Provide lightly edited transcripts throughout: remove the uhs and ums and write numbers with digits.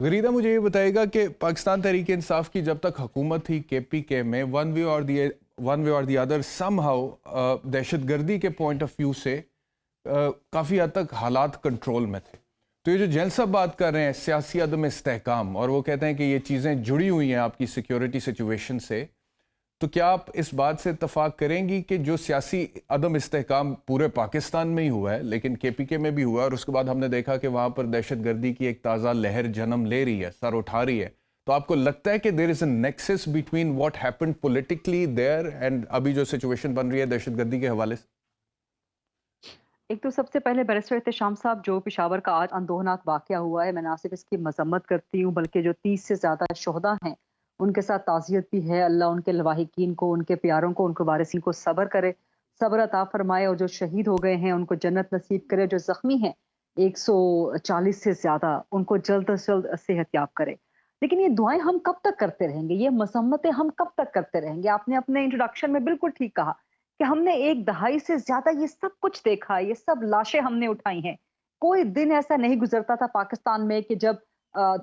गरीदा, मुझे ये बताएगा कि पाकिस्तान तहरीक इंसाफ की जब तक हुकूमत थी KPK में, वन वे और दी अदर समहाउ दहशत गर्दी के पॉइंट ऑफ व्यू से काफ़ी हद तक हालात कंट्रोल में थे। तो ये जो जैन साहब बात कर रहे हैं सियासी अदम इस्तेहकाम, और वो कहते हैं कि ये चीज़ें जुड़ी हुई हैं आपकी सिक्योरिटी सिचुएशन से, तो क्या आप इस बात से इत्तफाक करेंगी कि जो सियासी अदम इस्तेहकाम पूरे पाकिस्तान में ही हुआ है, लेकिन KPK में भी हुआ, और उसके बाद हमने देखा कि वहाँ पर दहशत गर्दी की एक ताज़ा लहर जन्म ले रही है, सर उठा रही है, तो आपको लगता है कि there is a nexus between what happened politically there and अभी जो सिचुएशन बन रही है दहशत गर्दी के हवाले से? एक तो सबसे पहले बैरिस्टर एहतेशाम साहब, जो पेशावर का आज अनदोहनाक वाक़या हुआ है, मैं ना सिर्फ इसकी मज़म्मत करती हूँ बल्कि जो 30 से ज़्यादा शुहदा हैं उनके साथ ताज़ियत भी है। अल्लाह उनके लवाहिकीन को, उनके प्यारों को, उनके वारिसीन को सब्र करे, सब्र अता फरमाए, और जो शहीद हो गए हैं उनको जन्नत नसीब करे। जो ज़ख्मी हैं 140 से ज़्यादा, उनको जल्द से जल्द सेहतयाब करे। लेकिन ये दुआएं हम कब तक करते रहेंगे, ये मसम्मतें हम कब तक करते रहेंगे? आपने अपने इंट्रोडक्शन में बिल्कुल ठीक कहा कि हमने एक दहाई से ज्यादा ये सब कुछ देखा है, ये सब लाशें हमने उठाई हैं। कोई दिन ऐसा नहीं गुजरता था पाकिस्तान में कि जब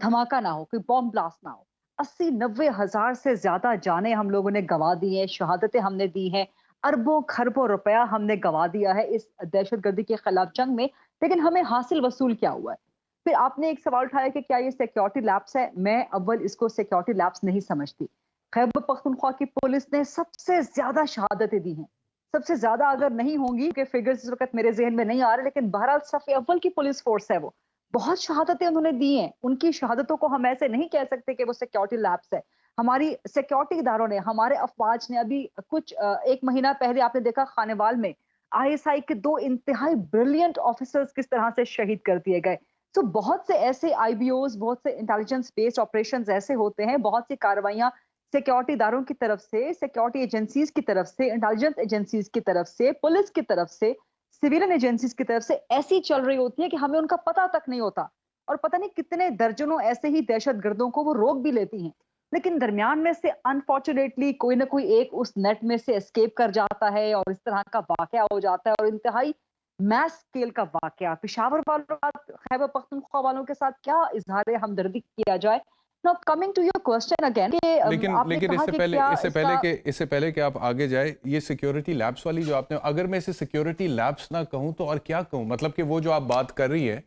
धमाका ना हो, कोई बॉम्ब ब्लास्ट ना हो। 80-90 हजार से ज्यादा जानें हम लोगों ने गंवा दी हैं, शहादतें हमने दी हैं, अरबों खरबों रुपया हमने गंवा दिया है इस दहशतगर्दी के खिलाफ जंग में। लेकिन हमें हासिल वसूल क्या हुआ है? फिर आपने एक सवाल उठाया कि क्या ये सिक्योरिटी लैप्स है। मैं अव्वल इसको सिक्योरिटी लैप्स नहीं समझती। खैबर पख्तूनख्वा की पुलिस ने सबसे ज्यादा शहादतें दी हैं, सबसे ज्यादा अगर नहीं होंगी के फिगर्स इस वक्त मेरे जहन में नहीं आ रहे, लेकिन बहरहाल सफ़े अव्वल की पुलिस फोर्स है वो। बहुत शहादतें उन्होंने दी हैं। उनकी शहादतों को हम ऐसे नहीं कह सकते कि वो सिक्योरिटी लैप्स है। हमारी सिक्योरिटी इदारों ने, हमारे अफवाज ने अभी कुछ एक महीना पहले आपने देखा खानेवाल में ISI के 2 इंतहाई ब्रिलियंट ऑफिसर्स किस तरह से शहीद कर दिए गए। तो बहुत से ऐसे IBOs, बहुत से इंटेलिजेंस बेस्ड ऑपरेशंस ऐसे होते हैं, बहुत सी कार्रवाइयां सिक्योरिटी इदारों की तरफ से, सिक्योरिटी एजेंसीज की तरफ से, इंटेलिजेंस एजेंसीज की तरफ से, पुलिस की तरफ से, सिविलियन एजेंसीज की तरफ से ऐसी चल रही होती है कि हमें उनका पता तक नहीं होता। और पता नहीं कितने दर्जनों ऐसे ही दहशतगर्दों को वो रोक भी लेती हैं। लेकिन दरमियान में से अनफॉर्चुनेटली कोई ना कोई एक उस नेट में से एस्केप कर जाता है और इस तरह का वाकया हो जाता है, और इंतहाई मैस स्केल का वाकया पेशावर वालों के साथ, खैबर पख्तूनख्वा वालों के साथ क्या इजहार हमदर्दी किया जाए। Now coming to your question again कि लेकिन आपने लेकिन कहा इससे कि पहले क्या इससे पहले इसका कि इससे पहले कि आप आगे जाए, ये सिक्योरिटी लैब्स वाली जो आपने, अगर मैं इसे सिक्योरिटी लैब्स ना कहूं तो और क्या कहूं? मतलब कि वो जो आप बात कर रही है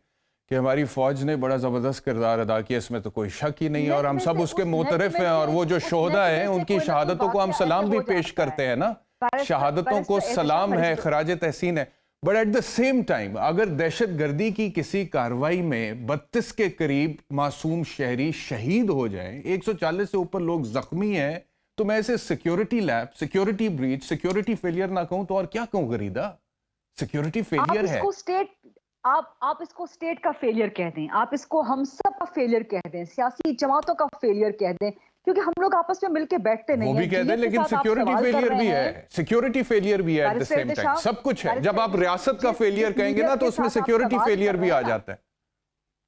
कि हमारी फौज ने बड़ा जबरदस्त किरदार अदा किया, इसमें तो कोई शक ही नहीं है, और नेट हम में सब से, उसके उस नेट मोतरफ में हैं, और से वो जो उस शोहदा नेट हैं में से उनकी कोई ना कोई शहादतों को हम वाकया ऐसे सलाम भी हो पेश जाता करते हैं ना, बैरिस्टर शहादतों को बैरिस्टर सलाम एहतशाम है, बैरिस्टर खराज तहसीन है। But at the same time अगर दहशत गर्दी की किसी कार्रवाई में 32 के करीब मासूम शहरी शहीद हो जाएं, 140 से ऊपर लोग जख्मी हैं, तो मैं इसे security lap, security breach, security failure ना कहूं तो और क्या कहूं गरीदा? सिक्योरिटी आप फेलियर है। इसको स्टेट आप इसको स्टेट का फेलियर कह दें, आप इसको हम सब का फेलियर कह दें, सियासी जमातों का फेलियर कह दें, क्योंकि हम लोग आपस में मिलकर बैठते वो नहीं भी हैं। कहते हैं, जियत के लेकिन साथ आप सिक्योरिटी सवाल कर फेलियर रहे भी है, हैं। सिक्योरिटी फेलियर भी है at the barrister same time, Ehtesham सब कुछ है। बैरिस्टर जब आप एहतशाम रियासत का जिस फेलियर जिस कहेंगे ना नीयत तो के उसमें साथ आप सिक्योरिटी सवाल फेलियर कर भी रहे आ हैं ना, जाता है।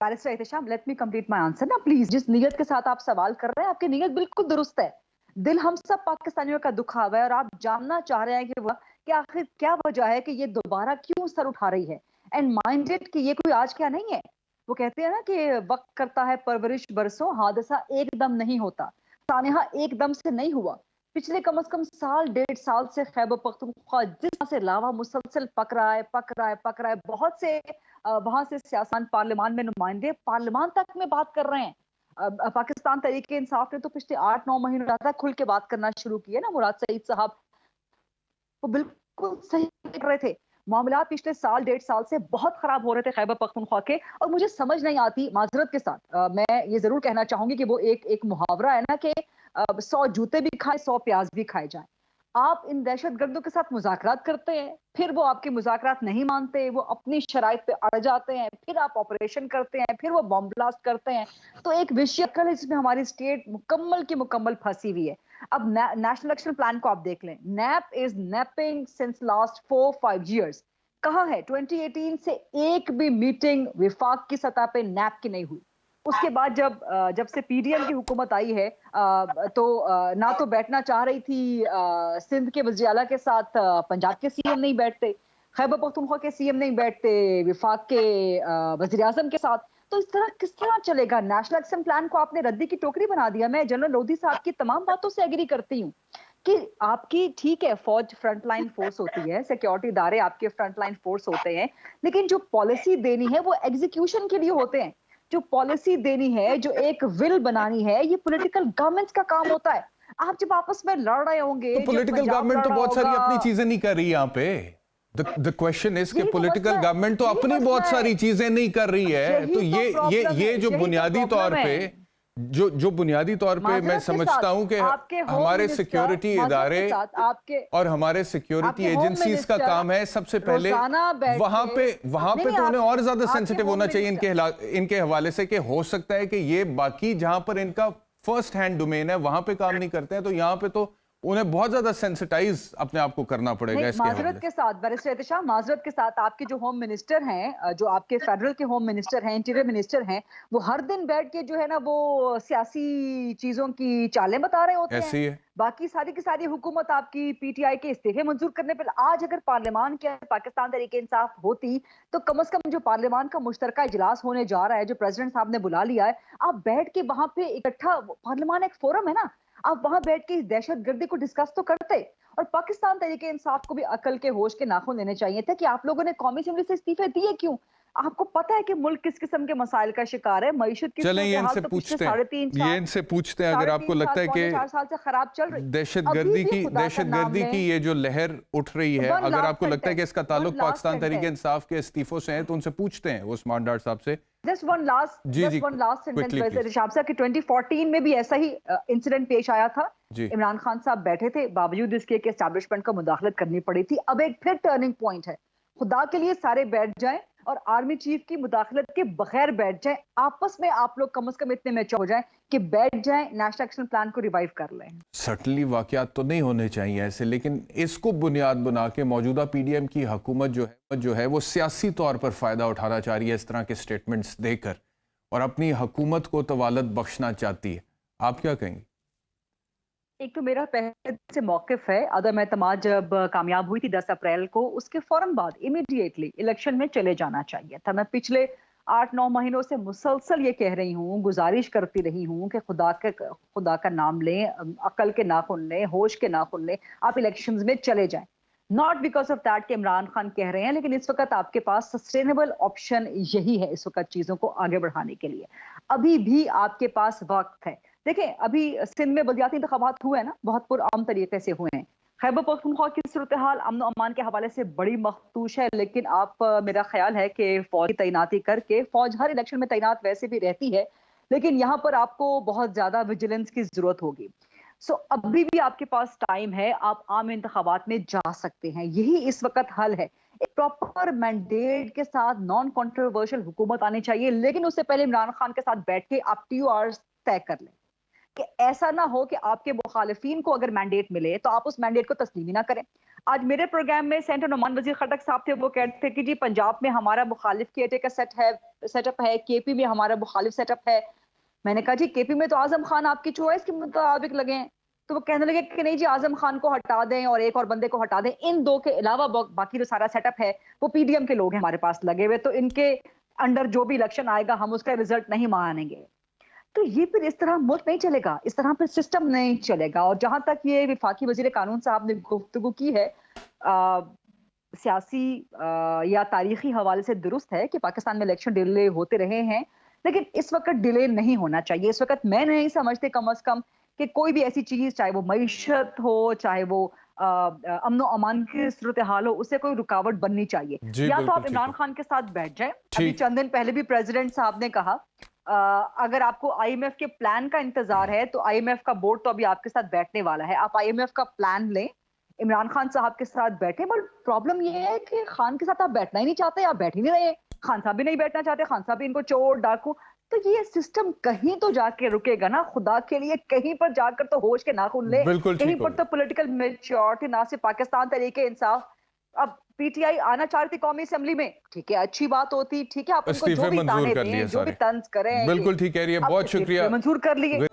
Barrister Ehtesham let me complete my answer ना प्लीज। जिस नीयत के साथ आप सवाल कर रहे हैं, आपकी नीयत बिल्कुल दुरुस्त है। दिल हम सब पाकिस्तानियों का दुखा हुआ है, और आप जानना चाह रहे हैं कि आखिर क्या वजह है कि ये दोबारा क्यों सर उठा रही है। एंड माइंडेड कि ये कोई आज क्या नहीं है। वो कहते हैं ना कि वक्त करता है परवरिश बरसों, हादसा एकदम नहीं होता, सानेहा एकदम से नहीं हुआ। पिछले कम से कम साल 1.5 साल से खैबर पख्तूनख्वा जिस तरह से लावा मुसलसल पक रहा है, पक रहा है, पक रहा है। बहुत से वहां से सियासत, पार्लियामान में नुमाइंदे पार्लियामान तक में बात कर रहे हैं। पाकिस्तान तहरीक इंसाफ ने तो पिछले 8-9 महीनों ज्यादा खुल के बात करना शुरू की है ना। मुराद सईद साहब वो बिल्कुल सही कर रहे थे। मामलात पिछले साल 1.5 साल से बहुत खराब हो रहे थे खैबर पख्तूनख्वा के। और मुझे समझ नहीं आती, माजरत के साथ मैं ये जरूर कहना चाहूंगी कि वो एक एक मुहावरा है ना कि 100 जूते भी खाए, 100 प्याज भी खाए जाए। आप इन दहशतगर्दों के साथ मुज़ाकरात करते हैं, फिर वो आपके मुज़ाकरात नहीं मानते, वो अपनी शराइत पे अड़ जाते हैं, फिर आप ऑपरेशन करते हैं, फिर वो बॉम्ब ब्लास्ट करते हैं। तो एक विषय कल इसमें हमारी स्टेट मुकम्मल की मुकम्मल फंसी हुई है। अब नेशनल एक्शन प्लान को आप देख लें, nap is napping since last 4-5 years। कहाँ है 2018 से एक भी मीटिंग विफाक की सतह पे नैप की नहीं हुई। उसके बाद जब से PDM की हुकूमत आई है, तो ना तो बैठना चाह रही थी सिंध के वज़ीर आला के साथ, पंजाब के CM नहीं बैठते, खैबर पख्तूनख्वा के CM नहीं बैठते, विफाक के वज़ीर आज़म के साथ। तो इस तरह किस तरह चलेगा? नेशनल एक्शन प्लान को आपने रद्दी की टोकरी बना दिया। मैं जनरल लोधी साहब की तमाम बातों से एग्री करती हूँ कि आपकी ठीक है, फौज फ्रंटलाइन फोर्स होती है, सिक्योरिटी इदारे आपके फ्रंटलाइन फोर्स होते हैं, लेकिन जो पॉलिसी देनी है वो एग्जीक्यूशन के लिए होते हैं। जो पॉलिसी देनी है, जो एक विल बनानी है, ये पॉलिटिकल गवर्नमेंट्स का काम होता है। आप जब आपस में लड़ रहे होंगे, तो जब पॉलिटिकल पंजाब गवर्नमेंट तो लड़ रहा बहुत सारी होगा, अपनी चीजें नहीं कर रही यहाँ पे। द क्वेश्चन इज कि यही तो पॉलिटिकल मसला है, गवर्नमेंट तो यही अपनी मसला बहुत है। सारी चीजें नहीं कर रही है। यही तो तो ये प्रॉब्लम है, जो यही तो बुनियादी तौर प्रॉब्लम पे है। जो बुनियादी तौर पे मैं माजरत के समझता साथ हूं कि आपके होम हमारे मिनिस्टर, सिक्योरिटी माजरत इदारे के साथ आपके और हमारे सिक्योरिटी आपके होम एजेंसीज का मिनिस्टर काम है सबसे पहले रोजाना बैठ वहां के, पे नहीं, नहीं, तो उन्हें और ज्यादा आपके सेंसिटिव होम होना चाहिए मिनिस्टर, इनके हवाले से कि हो सकता है कि ये बाकी जहां पर इनका फर्स्ट हैंड डोमेन है वहां पे काम नहीं करते हैं, तो यहाँ पे तो उन्हें बहुत ज्यादा सेंसिटाइज अपने आप को करना पड़ेगा नहीं, इसके हवाले माजरत के साथ बैरिस्टर एहतेशाम, माजरत के साथ आपके जो होम मिनिस्टर हैं, जो आपके फेडरल के होम मिनिस्टर हैं, इंटीरियर मिनिस्टर हैं, वो हर दिन बैठ के जो है ना वो सियासी चीजों की चालें बता रहे होते हैं। ऐसी है। बाकी सारी की सारी हुकूमत आपकी पीटीआई के इस्तीफे मंजूर करने पर, आज अगर पार्लियामान के पाकिस्तान तहरीक इंसाफ होती तो कम से कम जो पार्लियामान का मुश्तरका इजलास होने जा रहा है, जो प्रेसिडेंट साहब ने बुला लिया है, आप बैठ के वहां पे इकट्ठा, पार्लियामान एक फोरम है ना, आप वहां बैठ के इस दहशतगर्दी को डिस्कस तो करते। और पाकिस्तान तहरीक इंसाफ को भी अकल के होश के नाखून लेने चाहिए थे कि आप लोगों ने कौमी असेंबली से इस्तीफे दिए क्यों? आपको पता है कि मुल्क किस किस्म के मसाइल का शिकार है, मईशत की चलें ये सूरत हाल इनसे तो पिछले पूछते हैं, 3.5 ये इनसे पूछते हैं अगर आपको लगता है कि 4 साल से खराब चल रही, अभी दहशतगर्दी भी खुदा का नाम की लें। ये जो लहर उठ रही है, One अगर last आपको लगता है कि इसका sentence, ताल्लुक one last Pakistan Tehreek sentence. इंसाफ के इस्तीफों से है, तो उनसे पूछते हैं उस्मान डार साहब से। Just one last sentence, quickly, वैसे please. रिशाब साहब कि 2014 में भी ऐसा ही इंसिडेंट पेश आया था। जी। इमरान खान साहब बैठे थे, बावजूद इसके कि एस्टैब्लिशमेंट को मुदाखलत करनी पड़ी थी। अब एक फिर टर्निंग पॉइंट है, खुदा के लिए सारे बैठ जाएं और आर्मी चीफ की मुदाखलत के बगैर बैठ जाएं, आपस में आप लोग कम से कम इतने मैच्योर हो जाएं कि बैठ जाएं, नेशनल एक्शन प्लान को रिवाइव कर लें। सर्टनली वाकयात तो नहीं होने चाहिए ऐसे, लेकिन इसको बुनियाद बना के मौजूदा पीडीएम की हुकूमत जो है वो सियासी तौर पर फायदा उठाना चाह रही है इस तरह के स्टेटमेंट्स देकर, और अपनी हुकूमत को तवालत बख्शना चाहती है। आप क्या कहेंगे? एक तो मेरा पहले से मौकिफ है, अदम एतमाद जब कामयाब हुई थी 10 अप्रैल को, उसके फौरन बाद इमीडिएटली इलेक्शन में चले जाना चाहिए था। मैं पिछले 8-9 महीनों से मुसलसल ये कह रही हूँ, गुजारिश करती रही हूँ कि खुदा का नाम लें, अकल के नाखून लें, होश के नाखून लें, आप इलेक्शंस में चले जाएं। नॉट बिकॉज ऑफ दैट कि इमरान खान कह रहे हैं, लेकिन इस वक्त आपके पास सस्टेनेबल ऑप्शन यही है इस वक्त चीजों को आगे बढ़ाने के लिए। अभी भी आपके पास वक्त है। देखें, अभी सिंध में बलदियाती इंतखाबात हुए हैं ना, बहुत पुरअमन तरीके से हुए हैं। खैबर पख्तूनख्वा की सूरत हाल अमन और अमान के हवाले से बड़ी मखदूश है, लेकिन मेरा ख्याल है कि फौज की तैनाती करके, फौज हर इलेक्शन में तैनात वैसे भी रहती है, लेकिन यहाँ पर आपको बहुत ज्यादा विजिलेंस की जरूरत होगी। सो अभी भी आपके पास टाइम है, आप आम इंतखाबात में जा सकते हैं, यही इस वक्त हल है। एक प्रॉपर मैंडेट के साथ नॉन कॉन्ट्रोवर्शियल हुकूमत आनी चाहिए, लेकिन उससे पहले इमरान खान के साथ बैठ के आप TORs तय कर लें कि ऐसा ना हो कि आपके मुखालिफिन को अगर मैंडेट मिले तो आप उस मैंडेट को तस्लीम ही ना करें। आज मेरे प्रोग्राम में सेंटर नुमान वजीर खटक साहब थे, वो कहते थे कि जी पंजाब में हमारा मुखालिफ केयरटेकर सेटअप है, KP में हमारा मुखालिफ सेटअप है। मैंने कहा जी KP में तो आजम खान आपकी चॉइस के मुताबिक लगे हैं, तो वो कहने लगे कि नहीं जी आजम खान को हटा दें और एक और बंदे को हटा दें, इन दो के अलावा बाकी जो सारा सेटअप है वो PDM के लोग हैं हमारे पास लगे हुए, तो इनके अंडर जो भी इलेक्शन आएगा हम उसका रिजल्ट नहीं मानेंगे। तो ये फिर इस तरह मुल्क नहीं चलेगा, इस तरह फिर सिस्टम नहीं चलेगा। और जहां तक ये विफाकी वजीर कानून साहब ने गुफ्तगू की है, सियासी या तारीखी हवाले से दुरुस्त है कि पाकिस्तान में इलेक्शन डिले होते रहे हैं, लेकिन इस वक्त डिले नहीं होना चाहिए। इस वक्त मैं नहीं समझती कम अज कम कि कोई भी ऐसी चीज, चाहे वो मईशत हो, चाहे वो अमन और अमान की सूरत हाल हो, उससे कोई रुकावट बननी चाहिए। या तो आप इमरान खान के साथ बैठ जाएं। अभी चंद दिन पहले भी प्रेसिडेंट साहब ने कहा अगर आपको IMF के प्लान का इंतजार है तो IMF का बोर्ड तो अभी आपके साथ बैठने वाला है, आप IMF का प्लान लें, इमरान खान साहब के साथ बैठे। बट प्रॉब्लम ये है कि खान के साथ आप बैठना ही नहीं चाहते, आप बैठ ही नहीं रहे। खान साहब भी नहीं बैठना चाहते, खान साहब भी इनको चोर डाकू, तो ये सिस्टम कहीं तो जाके रुकेगा ना। खुदा के लिए कहीं पर जाकर तो होश के नाखून ले, कहीं पर तो पॉलिटिकल मैच्योरिटी, ना सिर्फ पाकिस्तान तरीके इंसाफ। अब PTI आना चाह रही थी कौमी असेंबली में, ठीक है, अच्छी बात होती, ठीक है, आप उनको जो भी ताने दें, जो भी तंज करें, बिल्कुल ठीक कह रही है, बहुत शुक्रिया, मंजूर कर लिए।